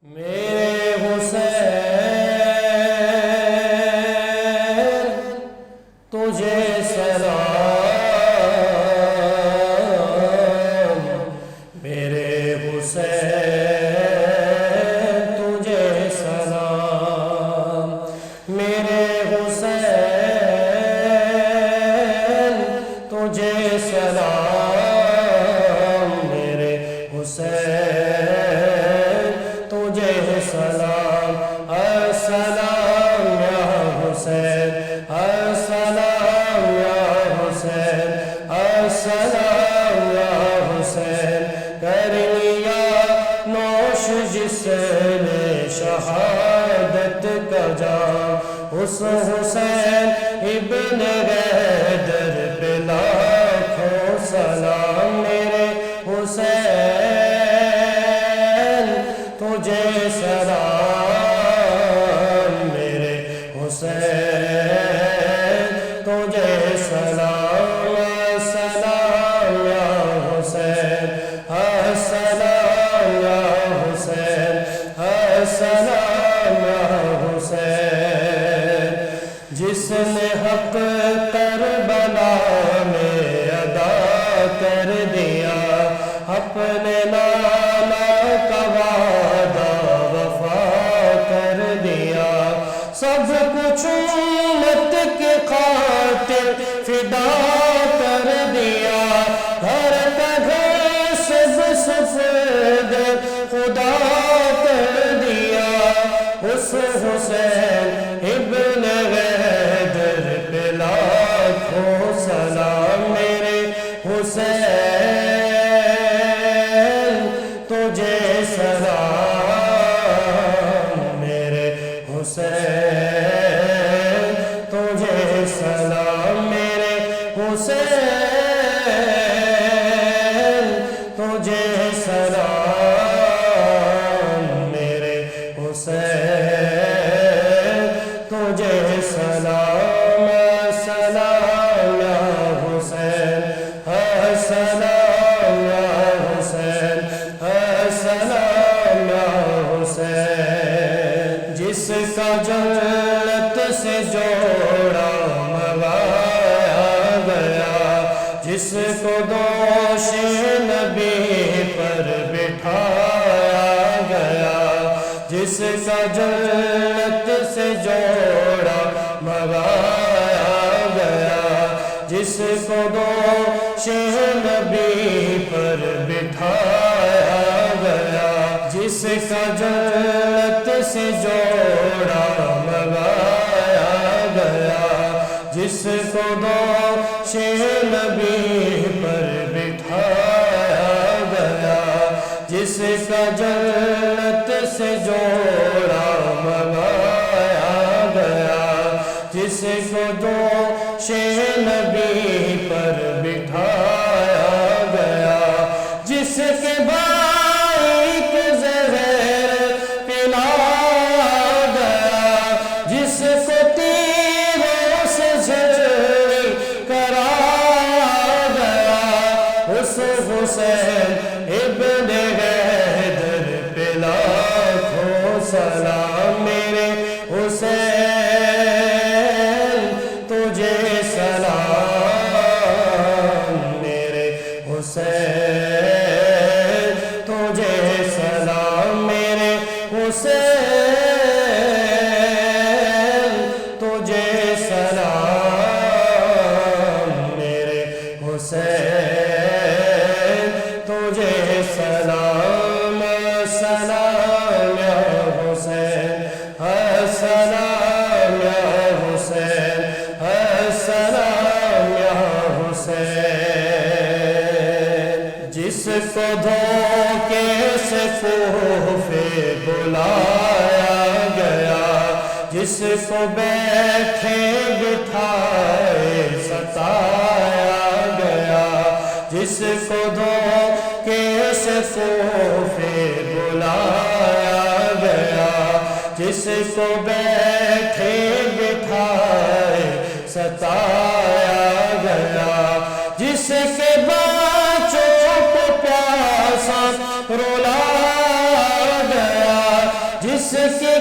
میرے حسین تجھے سلام، میرے حسین تجھے سلام، میرے حسین تجھے سلام، میرے حسین تجھے سلام، السلام یا حسین، السلام یا حسین، السلام یا حسین، کر لیا نوش جس نے شہادت کا جام، اس حسین ابن حیدر پہ لاکھوں سلام، میرے حسین تجھے سلام، میرے حسین تجھے سلام، السلام یا حسین، السلام یا حسین، السلام یا حسین، جس نے حق کربلا میں ادا کر دیا، اپنے لالا کا وعدہ وفا کر دیا، سب کچھ امت کے خاطر فدا کر دیا، گھر کا گھر سب سفید خدا کر دیا، اس حسین ابن حیدر پہ لاکھوں سلام، میرے حسین تجھے سلام، میرے حسین تجھے سلام، میرے حسین تجھے سلام، میرے حسین تجھے سلام، السلام یا حسین، السلام یا حسین، السلام یا حسین، جس کا جنت سے جوڑا منگایا گیا، جس کو دوش نبی پر بٹھایا گیا، جس کا جنت سے جوڑا منگایا گیا، جس کو دوش نبی پر بٹھایا گیا، جس کا جنت سے جوڑا منگایا گیا، جس کو دوش نبی پر بٹھایا گیا، جس کا جنت سے جوڑا منگایا گیا، جس کو دوش نبی پر بٹھایا گیا، جس کے بھائی کے زہر پلایا گیا، جس کو تیروں سے جھڑی کرایا گیا، اس حسین ابن حیدر پہ لاکھوں سلام، میرے حسین تجھے سلام، میرے حسین تجھے سلام، میرے حسین تجھے سلام، میرے حسین تجھے سلام، السلام یا حسین، السلام یا حسین، السلام یا حسین، جس کو دھوکے سے کوفے بلایا گیا، جس کو بیٹھے بٹھائے ستایا گیا، جس کو دھوکے سے کوفے بلایا گیا، جس کو بیٹھے بٹھائے ستایا گیا، جس کے بچوں کو پیاسا رلایا گیا، کے